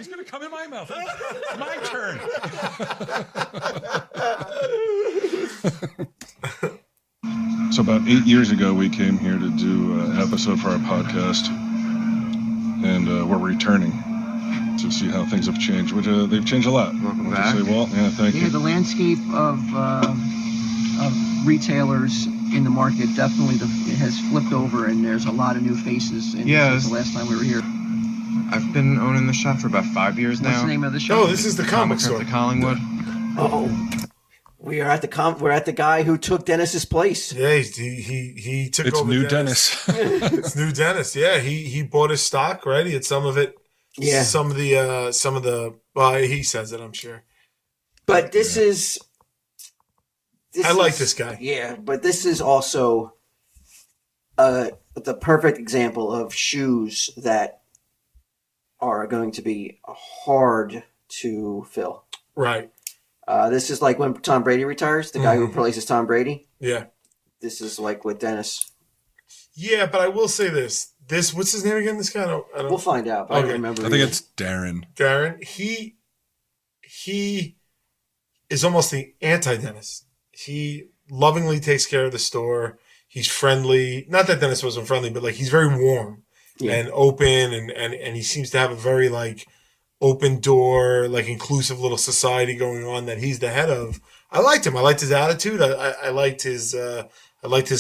He's going to come in my mouth. It's my turn. So about 8 years ago, we came here to do an episode for our podcast, and we're returning to see how things have changed, which they've changed a lot. Welcome back. Say, well, yeah, thank you. The landscape of retailers in the market definitely has flipped over, and there's a lot of new faces. And since the last time we were here. I've been owning the shop for about 5 years now. What's the name of the shop? Oh, this is the comic store. The Collingwood. Oh, we are at we're at the guy who took Dennis's place. Yeah, he took It's over. new Dennis. It's new Dennis. Yeah, he bought his stock, right? He had some of it. Yeah, some of the. Well, he says it, I'm sure. But this is. I like this guy. Yeah, but this is also the perfect example of shoes that are going to be hard to fill. Right. This is like when Tom Brady retires, the guy who replaces Tom Brady. Yeah. This is like with Dennis. Yeah, but I will say this. What's his name again? This guy? I don't We'll find out. But I don't remember. I think it's Darren. Darren. He is almost the anti-Dennis. He lovingly takes care of the store. He's friendly. Not that Dennis wasn't friendly, but like he's very warm and open, and he seems to have a very like open door, like inclusive little society going on that he's the head of. I liked him. I liked his attitude. I liked his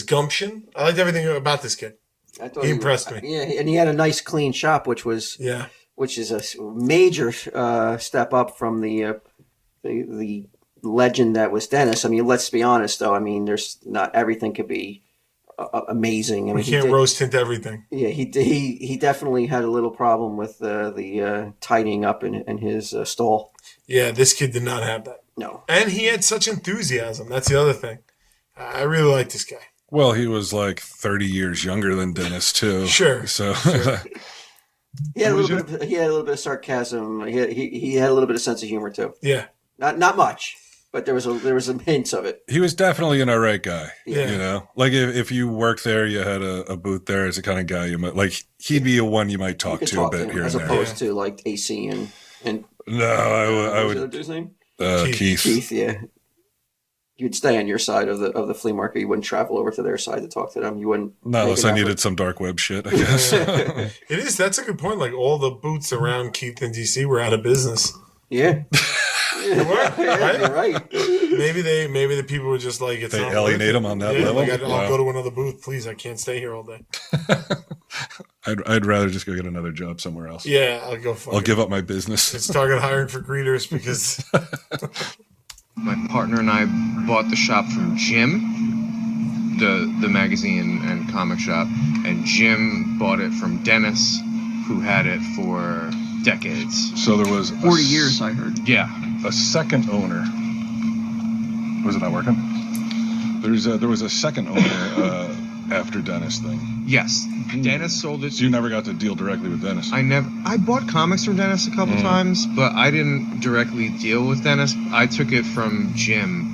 gumption. I liked everything about this kid. He impressed me. Yeah, and he had a nice clean shop, which is a major step up from the legend that was Dennis. I mean, let's be honest, though. I mean, there's not everything could be amazing. I mean, we can't rose tint everything. Yeah, he definitely had a little problem with the tidying up in his stall. Yeah, this kid did not have that. No, and he had such enthusiasm. That's the other thing. I really like this guy. Well, he was like 30 years younger than Dennis too. Sure. So. Sure. He had a little bit of sarcasm. He had a little bit of sense of humor too. Yeah. Not much. But there was some hints of it. He was definitely an alright guy. Yeah. You know, like if you worked there, you had a booth there as a kind of guy you might like. He'd be a one you might talk to a bit here as and there, opposed to like AC and. No, I would. What was his name? Keith. Keith, yeah. You'd stay on your side of the flea market. You wouldn't travel over to their side to talk to them. You wouldn't. Not unless I needed some dark web shit, I guess. It is. That's a good point. Like all the booths around Keith and DC were out of business. Yeah. They were, right? You're right. Maybe the people were just like, it's they not alienate them on that level. Like, I'll go to another booth, please. I can't stay here all day. I'd rather just go get another job somewhere else. Yeah, I'll give up my business. It's target hiring for greeters because my partner and I bought the shop from Jim, the magazine and comic shop, and Jim bought it from Dennis, who had it for decades. So there was 40 years, I heard. Yeah. A second owner. Was it not working? There was a second owner after Dennis thing. Yes. Dennis sold it. So you never got to deal directly with Dennis. I bought comics from Dennis a couple times, but I didn't directly deal with Dennis. I took it from Jim.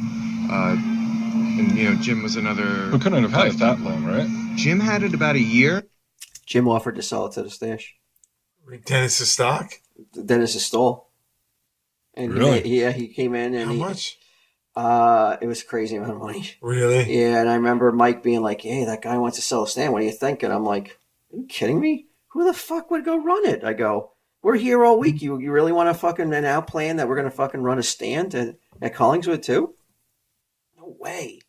And Jim was another. We couldn't have had it that long, right? Jim had it about a year. Jim offered to sell it to the stash. Dennis's stock? Dennis's stall. And really? He came in and how much? It was a crazy amount of money. Really? Yeah, and I remember Mike being like, "Hey, that guy wants to sell a stand. What do you think?" And I'm like, "Are you kidding me? Who the fuck would go run it?" I go, "We're here all week. You really want to fucking now plan that we're gonna fucking run a stand at Collingwood too? No way."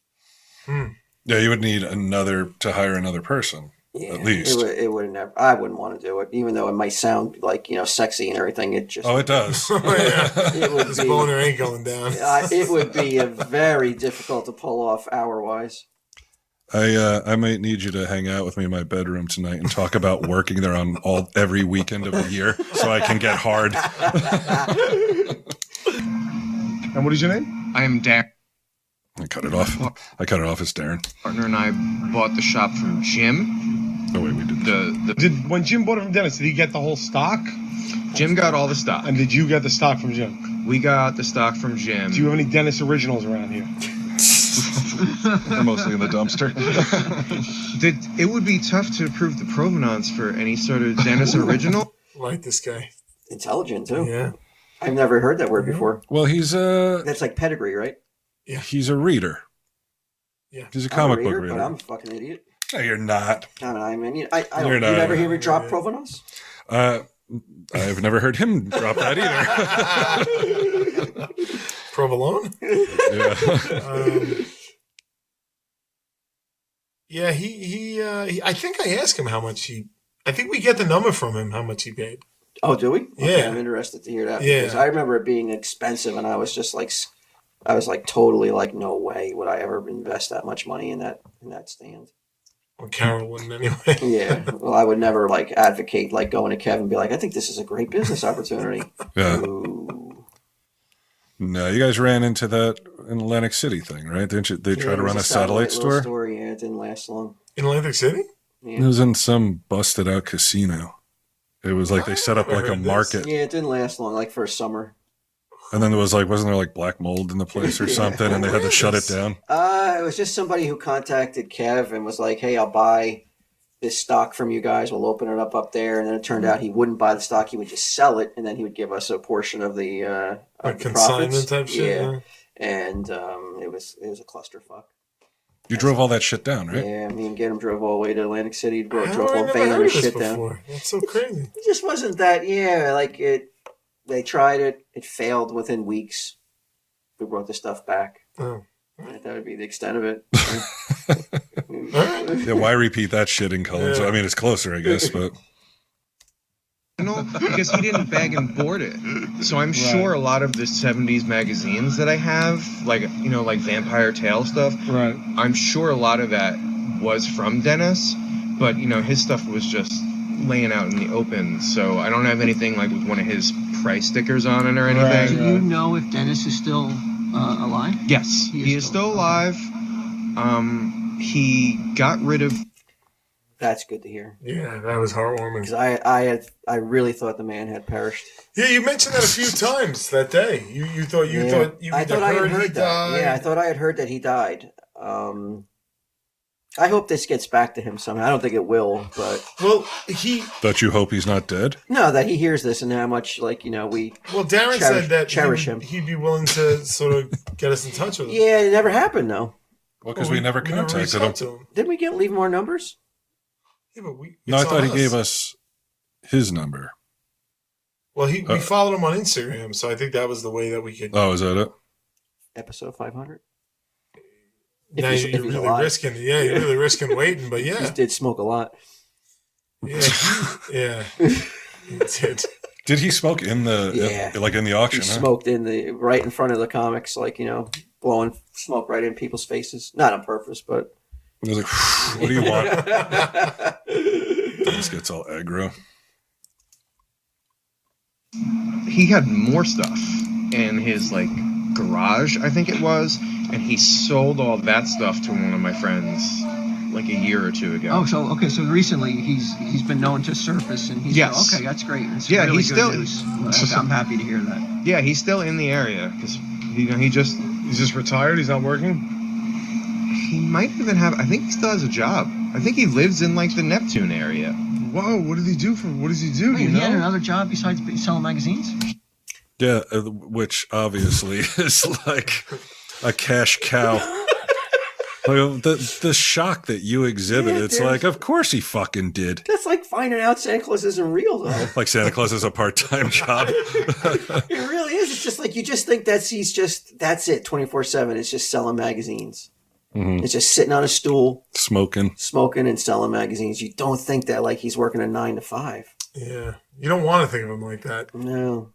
Yeah, you would need to hire another person. Yeah, at least it would never. I wouldn't want to do it, even though it might sound like sexy and everything. It just it does. It would this boner ain't going down. It would be very difficult to pull off hour-wise. I might need you to hang out with me in my bedroom tonight and talk about working there on every weekend of the year, so I can get hard. And what is your name? I am Darren. I cut it off. It's Darren. Partner and I bought the shop from Jim. Oh wait, we did. When Jim bought it from Dennis, did he get the whole stock? Jim got all the stock. And did you get the stock from Jim? We got the stock from Jim. Do you have any Dennis originals around here? They're mostly in the dumpster. It would be tough to prove the provenance for any sort of Dennis original. I like this guy. Intelligent too. Yeah. I've never heard that word before. Well, he's That's like pedigree, right? Yeah. he's a reader. Yeah. He's a I'm comic a book reader, reader. but I'm a fucking idiot. No, you're not. I mean, I don't. You're You not. never hear me drop provenance? I've never heard him drop that either. Provolone? Yeah. Yeah, he I think I asked him how much I think we get the number from him, how much he paid. Oh, do we? Okay, Yeah. I'm interested to hear that. Yeah. Because I remember it being expensive, and I was just like, totally like, no way would I ever invest that much money in that stand. Well, Carol wouldn't anyway. Yeah. Well, I would never like advocate like going to Kevin and be like, I think this is a great business opportunity. Yeah. Ooh. No, you guys ran into that in Atlantic City thing, right? Didn't you? They tried to it was run a satellite little store. Yeah, it didn't last long. In Atlantic City? It Yeah. was in some busted out casino. It was like they set up like a market, Yeah, it didn't last long, like for a summer. and then there was like, wasn't there like black mold in the place or Yeah. something, and they had to shut it down. It was just somebody who contacted Kev and was like, "Hey, I'll buy this stock from you guys. We'll open it up there." And then it turned out he wouldn't buy the stock; he would just sell it, and then he would give us a portion of the Like the consignment profits. type shit? Yeah, and it was a clusterfuck. You drove all that shit down, right? Yeah, me and Ganem drove all the way to Atlantic City, drove How a have I whole never van heard of of this shit down. before? That's so crazy. It just wasn't that. Yeah, like it. They tried it. It failed within weeks. We brought the stuff back. Oh. That would be the extent of it. Yeah, why repeat that shit in Collins? Yeah. I mean, it's closer, I guess, but No, because he didn't bag and board it. So I'm sure a lot of the 70s magazines that I have, like, you know, like Vampire Tale stuff, Right. I'm sure a lot of that was from Dennis, but, you know, his stuff was just laying out in the open. So I don't have anything like with one of his price stickers on it or Do anything. you know if Dennis is still alive? Yes, he is still alive. He got rid of. That's good to hear. Yeah, that was heartwarming. Because I really thought the man had perished. Yeah, you mentioned that a few times that day. You thought you I thought I had he heard that. died. Yeah, I thought I had heard that he died. I hope this gets back to him somehow. I don't think it will, but Well, don't you hope he's not dead? no, that he hears this and how much we Darren said that he'd be willing to sort of get us in touch with him. Yeah, it never happened though. Well, because we never contacted reached him. out to him. Didn't we leave more numbers? Yeah, but No, I it's thought on he gave us his number. Well, we followed him on Instagram, so I think that was the way that we could. Oh, is that it? Episode 500. Now if you're he's really alive. risking. Yeah, you're really risking waiting. But He yeah, did smoke a lot. yeah, he did. Did he smoke in the like in the auction? He Huh? smoked right in front of the comics, blowing smoke right in people's faces. Not on purpose, but He was like, "What do you want?" Dennis gets all aggro. He had more stuff in his like garage, I think it was, and he sold all that stuff to one of my friends like a year or two ago. Oh, so recently he's been known to surface, and he's Yes. okay. That's great. It's Yeah, really he's good still- news. I'm happy to hear that. Yeah, he's still in the area because he just He's just retired. He's not working. he might even have. I think he still has a job. I think he lives in like the Neptune area. Whoa, what does he do? Do you Wait, he had know? another job besides selling magazines? Yeah, which obviously is like a cash cow. Like, the shock that you exhibit, Yeah, it's dude. like, of course he fucking did. that's like finding out Santa Claus isn't real, though. Like Santa Claus is a part-time job. It really is. It's just like you just think that's it 24/7. It's just selling magazines. Mhm. It's just sitting on a stool, Smoking. smoking and selling magazines. You don't think that like he's working a 9 to 5. Yeah, you don't want to think of him like that. No.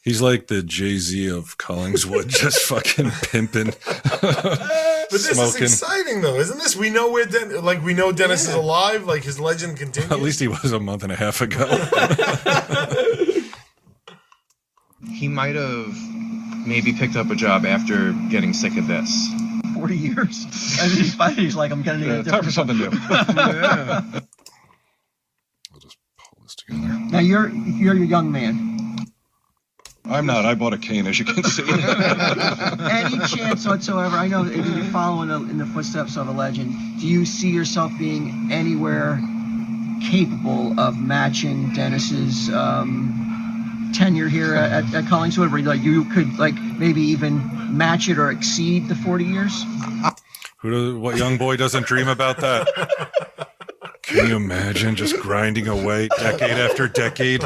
He's like the Jay-Z of Collingwood, just fucking pimping. But this Smoking. is exciting, though, isn't this? We know we know Dennis is alive. Like his legend continues. At least he was a month and a half ago. He might have maybe picked up a job after getting sick of this. 40 years. And he's like, I'm getting a Time for different. something new. I'll just pull this together. Now you're a young man. I'm not. I bought a cane, as you can see. Any chance whatsoever? I know that you're following in the footsteps of a legend. Do you see yourself being anywhere capable of matching Dennis's tenure here at Collingwood, where like you could like maybe even match it or exceed the 40 years? What young boy doesn't dream about that? Can you imagine just grinding away decade after decade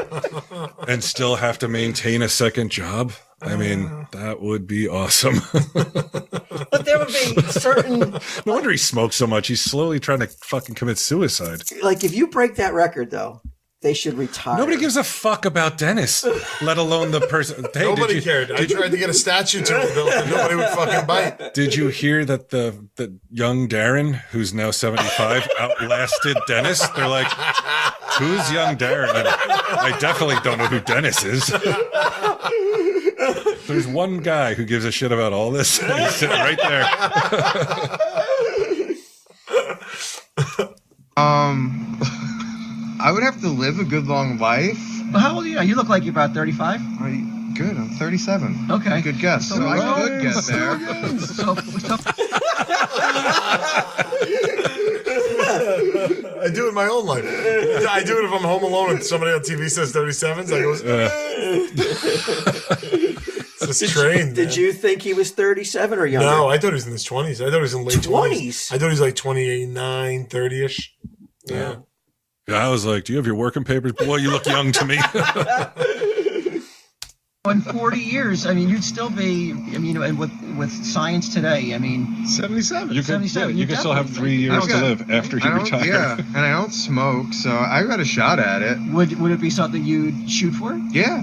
and still have to maintain a second job? I mean, that would be awesome. But there would be certain... No wonder he smokes so much. He's slowly trying to fucking commit suicide. Like, if you break that record, though, they should retire. Nobody gives a fuck about Dennis, let alone the person. Hey, Nobody cared. I tried to get a statue to him built and nobody would fucking bite. Did you hear that the young Darren, who's now 75, outlasted Dennis? They're like, who's young Darren? And I definitely don't know who Dennis is. There's one guy who gives a shit about all this, and he's sitting right there. I would have to live a good long life. Well, how old are you? You look like you're about 35. Good, I'm 37. Okay. Good guess. So I could get there. I do it in my own life. I do it if I'm home alone and somebody on TV says 37s. I go, it's this train. Did you think he was 37 or younger? No, I thought he was in his 20s. I thought he was in late 20s? I thought he was like 29, 30-ish. Yeah. I was like, do you have your working papers? Boy, you look young to me. In 40 years, I mean, you'd still be, I mean, and with science today, I mean... 77. You can, 77, you can still have 3 years to live after you retire. Yeah, and I don't smoke, so I got a shot at it. Would it be something you'd shoot for? Yeah,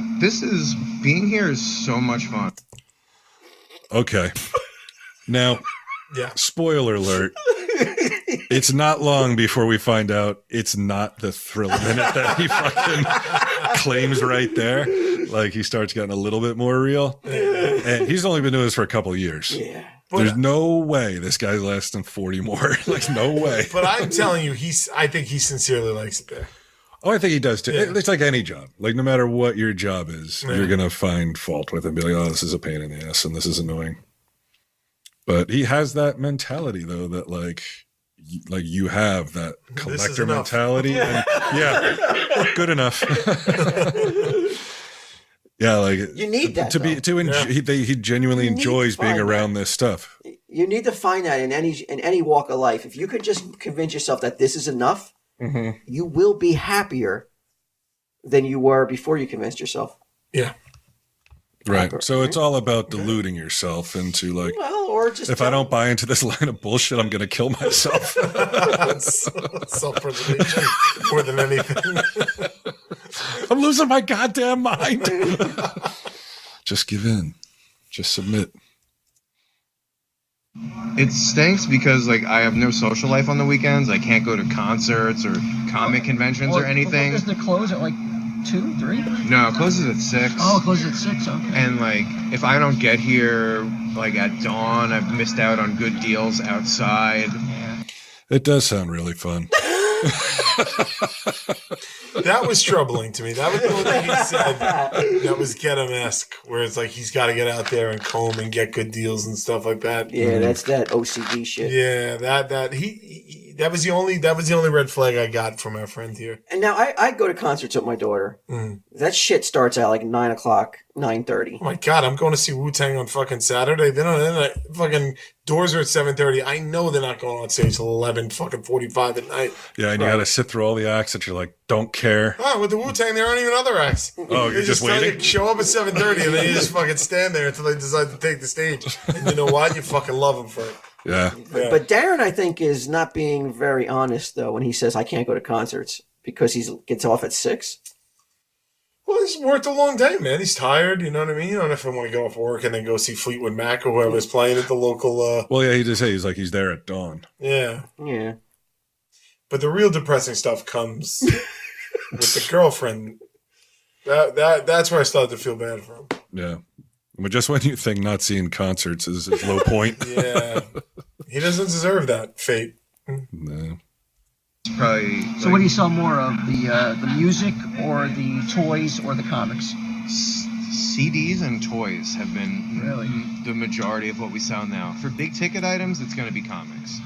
being here is so much fun. Okay. Now, spoiler alert. It's not long before we find out it's not the thrill minute that he fucking claims right there. Like, he starts getting a little bit more real. And he's only been doing this for a couple of years. Yeah. There's no way this guy's lasting 40 more. Like, no way. But I'm telling you, I think he sincerely likes it there. Oh, I think he does too. Yeah. It's like any job. Like, no matter what your job is, you're going to find fault with it and be like, oh, this is a pain in the ass and this is annoying. But he has that mentality, though, that like you have that collector mentality. And, yeah, good enough. Yeah, like you need that he genuinely enjoys being around this stuff. You need to find that in any walk of life. If you could just convince yourself that this is enough, you will be happier than you were before you convinced yourself. Yeah. Right. So it's all about deluding yourself into like, well, or just if I don't buy into this line of bullshit, I'm going to kill myself. Self-preservation more than anything. I'm losing my goddamn mind. Just give in. Just submit. It stinks because like I have no social life on the weekends. I can't go to concerts or comic conventions or anything. Doesn't it close at like 2, 3? No, it closes at 6. Oh, it closes at 6. Okay. And like, if I don't get here like at dawn, I've missed out on good deals outside. Yeah. It does sound really fun. That was troubling to me. That was the only thing he said that was get him-esque, where it's like he's got to get out there and comb and get good deals and stuff like that. Yeah, that's that OCD shit. Yeah, that was the only red flag I got from our friend here. And now I go to concerts with my daughter. That shit starts at like 9:00, 9:30. Oh my god, I'm going to see Wu-Tang on fucking Saturday. Then fucking doors are at 7:30. I know they're not going on stage till 11:45 at night. Yeah, and you got to sit through all the acts that you're like, don't care. Oh, with the Wu-Tang, there aren't even other acts. Oh, you're just waiting? Show up at 7:30 and then you just fucking stand there until they decide to take the stage. And you know what? You fucking love them for it. Yeah. But Darren, I think, is not being very honest, though, when he says, I can't go to concerts because he gets off at 6. Well, he's worked a long day, man. He's tired, you know what I mean? You don't have to want to get off work and then go see Fleetwood Mac or whoever's playing at the local... Well, yeah, he did say he's there at dawn. Yeah. Yeah. But the real depressing stuff comes with the girlfriend. That's where I started to feel bad for him. Yeah. But just when you think not seeing concerts is his low point. Yeah. He doesn't deserve that fate. No. Probably. So what do you sell more of, the music or the toys or the comics? CDs and toys have been Really? the majority of what we sell now. For big ticket items, it's going to be comics.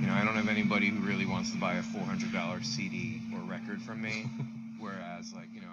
You know, I don't have anybody who really wants to buy a $400 CD or record from me. Whereas, like, you know,